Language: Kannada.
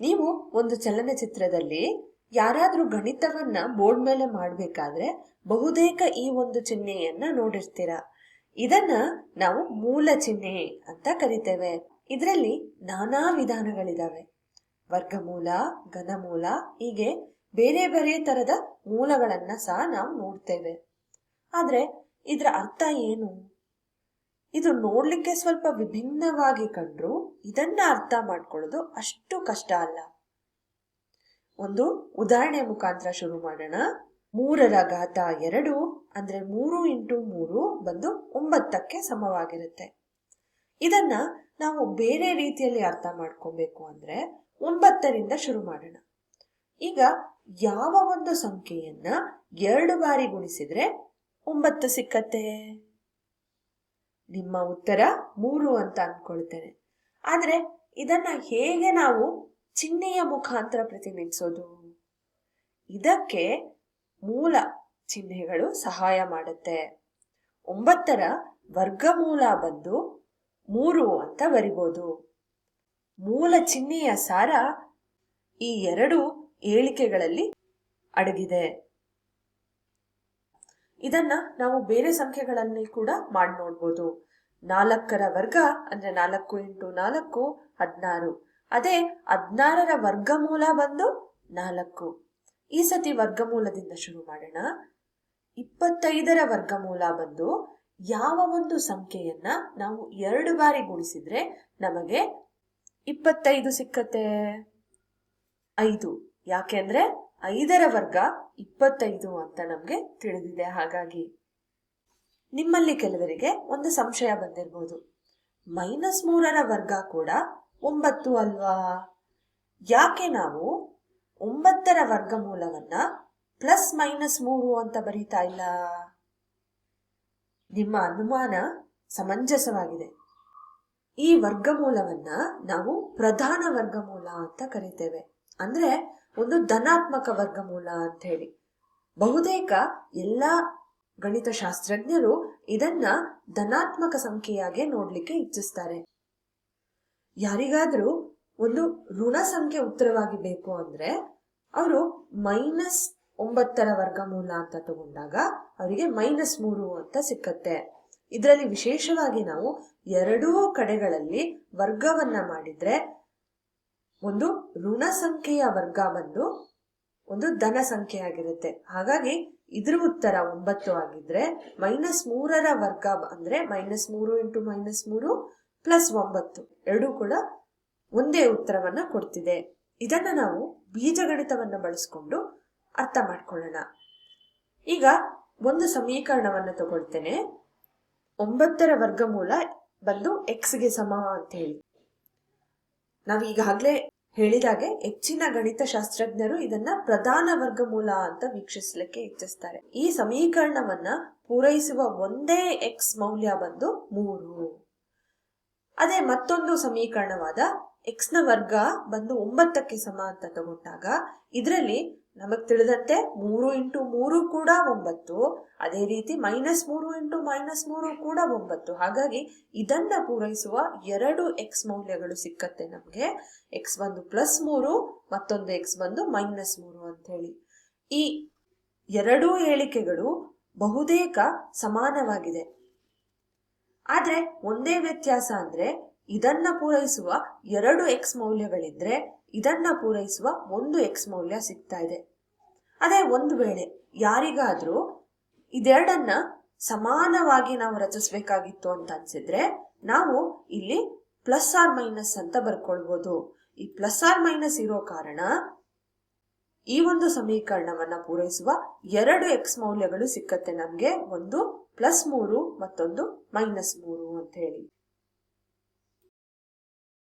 ನೀವು ಒಂದು ಚಲನಚಿತ್ರದಲ್ಲಿ ಯಾರಾದ್ರೂ ಗಣಿತವನ್ನ ಬೋರ್ಡ್ ಮೇಲೆ ಮಾಡಬೇಕಾದ್ರೆ ಬಹುತೇಕ ಈ ಒಂದು ಚಿಹ್ನೆಯನ್ನ ನೋಡಿರ್ತೀರ. ಇದನ್ನ ನಾವು ಮೂಲ ಚಿಹ್ನೆ ಅಂತ ಕರಿತೇವೆ. ಇದರಲ್ಲಿ ನಾನಾ ವಿಧಾನಗಳಿದಾವೆ. ವರ್ಗಮೂಲ, ಘನಮೂಲ, ಹೀಗೆ ಬೇರೆ ಬೇರೆ ತರದ ಮೂಲಗಳನ್ನ ಸಹ ನಾವು ನೋಡ್ತೇವೆ. ಆದ್ರೆ ಇದರ ಅರ್ಥ ಏನು? ಇದು ನೋಡ್ಲಿಕ್ಕೆ ಸ್ವಲ್ಪ ವಿಭಿನ್ನವಾಗಿ ಕಂಡ್ರು ಇದನ್ನ ಅರ್ಥ ಮಾಡ್ಕೊಳ್ಳೋದು ಅಷ್ಟು ಕಷ್ಟ ಅಲ್ಲ. ಒಂದು ಉದಾಹರಣೆ ಮುಖಾಂತರ ಶುರು ಮಾಡೋಣ. 3 ರ ಘಾತ 2 ಅಂದ್ರೆ 3 × 3 ಬಂದು 9ಕ್ಕೆ ಸಮವಾಗಿರುತ್ತೆ. ಇದನ್ನ ನಾವು ಬೇರೆ ರೀತಿಯಲ್ಲಿ ಅರ್ಥ ಮಾಡ್ಕೊಬೇಕು ಅಂದ್ರೆ 9ರಿಂದ ಶುರು ಮಾಡೋಣ. ಈಗ ಯಾವ ಒಂದು ಸಂಖ್ಯೆಯನ್ನ 2 ಬಾರಿ ಗುಣಿಸಿದ್ರೆ 9 ಸಿಕ್ಕತ್ತೆ? ನಿಮ್ಮ ಉತ್ತರ 3 ಅಂತ ಅನ್ಕೊಳ್ತೇನೆ. ಆದ್ರೆ ಇದನ್ನ ಹೇಗೆ ನಾವು ಚಿಹ್ನೆಯ ಮುಖಾಂತರ ಪ್ರತಿನಿಧಿಸೋದು? ಇದಕ್ಕೆ ಮೂಲ ಚಿಹ್ನೆಗಳು ಸಹಾಯ ಮಾಡುತ್ತೆ. 9ರ ವರ್ಗಮೂಲ ಬಂದು 3 ಅಂತ ಬರಿಬೋದು. ಮೂಲ ಚಿಹ್ನೆಯ ಸಾರ ಈ 2 ಏಳಿಕೆಗಳಲ್ಲಿ ಅಡಗಿದೆ. ಇದನ್ನ ನಾವು ಬೇರೆ ಸಂಖ್ಯೆಗಳಲ್ಲಿ ಕೂಡ ಮಾಡಿ ನೋಡ್ಬೋದು. 4ರ ವರ್ಗ ಅಂದ್ರೆ 4 × 4 16. ಅದೇ 16ರ ವರ್ಗಮೂಲ ಬಂದು 4. ಈ ಸತಿ ವರ್ಗಮೂಲದಿಂದ ಶುರು ಮಾಡೋಣ. 25ರ ವರ್ಗಮೂಲ ಬಂದು ಯಾವ ಒಂದು ಸಂಖ್ಯೆಯನ್ನ ನಾವು 2 ಬಾರಿ ಗುಣಿಸಿದ್ರೆ ನಮಗೆ 25 ಸಿಕ್ಕತ್ತೆ? 5. ಯಾಕೆಂದ್ರೆ 5ರ ವರ್ಗ 25 ಅಂತ ನಮ್ಗೆ ತಿಳಿದಿದೆ. ಹಾಗಾಗಿ ನಿಮ್ಮಲ್ಲಿ ಕೆಲವರಿಗೆ ಒಂದು ಸಂಶಯ ಬಂದಿರಬಹುದು, -3ರ ವರ್ಗ ಕೂಡ 9 ಅಲ್ವಾ? ಯಾಕೆ ನಾವು 9ರ ವರ್ಗಮೂಲವನ್ನ +−3 ಅಂತ ಬರೀತಾ ಇಲ್ಲ? ನಿಮ್ಮ ಅನುಮಾನ ಸಮಂಜಸವಾಗಿದೆ. ಈ ವರ್ಗಮೂಲವನ್ನ ನಾವು ಪ್ರಧಾನ ವರ್ಗಮೂಲ ಅಂತ ಕರಿತೇವೆ. ಅಂದ್ರೆ ಒಂದು ಧನಾತ್ಮಕ ವರ್ಗಮೂಲ ಅಂತ ಹೇಳಿ. ಬಹುತೇಕ ಎಲ್ಲಾ ಗಣಿತಶಾಸ್ತ್ರಜ್ಞರು ಇದನ್ನ ಧನಾತ್ಮಕ ಸಂಖ್ಯೆಯಾಗಿ ನೋಡ್ಲಿಕ್ಕೆ ಇಚ್ಛಿಸ್ತಾರೆ. ಯಾರಿಗಾದ್ರೂ ಒಂದು ಋಣ ಸಂಖ್ಯೆ ಉತ್ತರವಾಗಿ ಬೇಕು ಅಂದ್ರೆ ಅವರು -9ರ ವರ್ಗಮೂಲ ಅಂತ ತಗೊಂಡಾಗ ಅವರಿಗೆ -3 ಅಂತ ಸಿಕ್ಕತ್ತೆ. ಇದರಲ್ಲಿ ವಿಶೇಷವಾಗಿ ನಾವು ಎರಡೂ ಕಡೆಗಳಲ್ಲಿ ವರ್ಗವನ್ನ ಮಾಡಿದ್ರೆ ಒಂದು ಋಣ ಸಂಖ್ಯೆಯ ವರ್ಗ ಬಂದು ಒಂದು ಧನ ಸಂಖ್ಯೆ ಆಗಿರುತ್ತೆ. ಹಾಗಾಗಿ ಇದ್ರ ಉತ್ತರ 9 ಆಗಿದ್ರೆ -3ರ ವರ್ಗ ಅಂದ್ರೆ -3 × -3 +9 ಎರಡೂ ಕೂಡ ಒಂದೇ ಉತ್ತರವನ್ನ ಕೊಡ್ತಿದೆ. ಇದನ್ನ ನಾವು ಬೀಜಗಣಿತವನ್ನ ಬಳಸ್ಕೊಂಡು ಅರ್ಥ ಮಾಡ್ಕೊಳ್ಳೋಣ. ಈಗ ಒಂದು ಸಮೀಕರಣವನ್ನ ತಗೊಳ್ತೇನೆ. 9ರ ವರ್ಗಮೂಲ ಬಂದು x ಸಮ ಅಂತ ಹೇಳಿ. ನಾವು ಈಗಾಗಲೇ ಹೇಳಿದಾಗೆ ಹೆಚ್ಚಿನ ಗಣಿತಶಾಸ್ತ್ರಜ್ಞರು ಇದನ್ನ ಪ್ರಧಾನ ವರ್ಗಮೂಲ ಅಂತ ವೀಕ್ಷಿಸಲಿಕ್ಕೆ ಇಚ್ಛಿಸ್ತಾರೆ. ಈ ಸಮೀಕರಣವನ್ನ ಪೂರೈಸುವ ಒಂದೇ x ಮೌಲ್ಯ ಬಂದು 3. ಅದೇ ಮತ್ತೊಂದು ಸಮೀಕರಣವಾದ x ನ ವರ್ಗ ಬಂದು 9ಕ್ಕೆ ಸಮ ಅಂತ ತಗೊಂಡಾಗ ಇದರಲ್ಲಿ ನಮಗ್ ತಿಳಿದಂತೆ 3 × 3 ಕೂಡ 9, ಅದೇ ರೀತಿ -3 × -3 ಕೂಡ 9. ಹಾಗಾಗಿ ಇದನ್ನ ಪೂರೈಸುವ 2 x ಮೌಲ್ಯಗಳು ಸಿಕ್ಕತ್ತೆ ನಮ್ಗೆ. x ಬಂದು +3, ಮತ್ತೊಂದು x ಬಂದು -3 ಅಂತ ಹೇಳಿ. ಈ ಎರಡೂ ಹೇಳಿಕೆಗಳು ಬಹುತೇಕ ಸಮಾನವಾಗಿದೆ. ಆದ್ರೆ ಒಂದೇ ವ್ಯತ್ಯಾಸ ಅಂದ್ರೆ ಇದನ್ನ ಪೂರೈಸುವ 2 x ಮೌಲ್ಯಗಳಿದ್ರೆ ಇದನ್ನ ಪೂರೈಸುವ 1 x ಮೌಲ್ಯ ಸಿಗ್ತಾ ಇದೆ. ಅದೇ ಒಂದು ವೇಳೆ ಯಾರಿಗಾದ್ರೂ ಇದೆರಡನ್ನ ಸಮಾನವಾಗಿ ನಾವು ರಚಿಸಬೇಕಾಗಿತ್ತು ಅಂತ ಅನ್ಸಿದ್ರೆ ನಾವು ಇಲ್ಲಿ +or- ಅಂತ ಬರ್ಕೊಳ್ಬಹುದು. ಈ +or- ಇರೋ ಕಾರಣ ಈ ಒಂದು ಸಮೀಕರಣವನ್ನ ಪೂರೈಸುವ 2 x ಮೌಲ್ಯಗಳು ಸಿಕ್ಕತ್ತೆ ನಮ್ಗೆ. ಒಂದು +3 ಮತ್ತೊಂದು -3 ಅಂತ ಹೇಳಿ.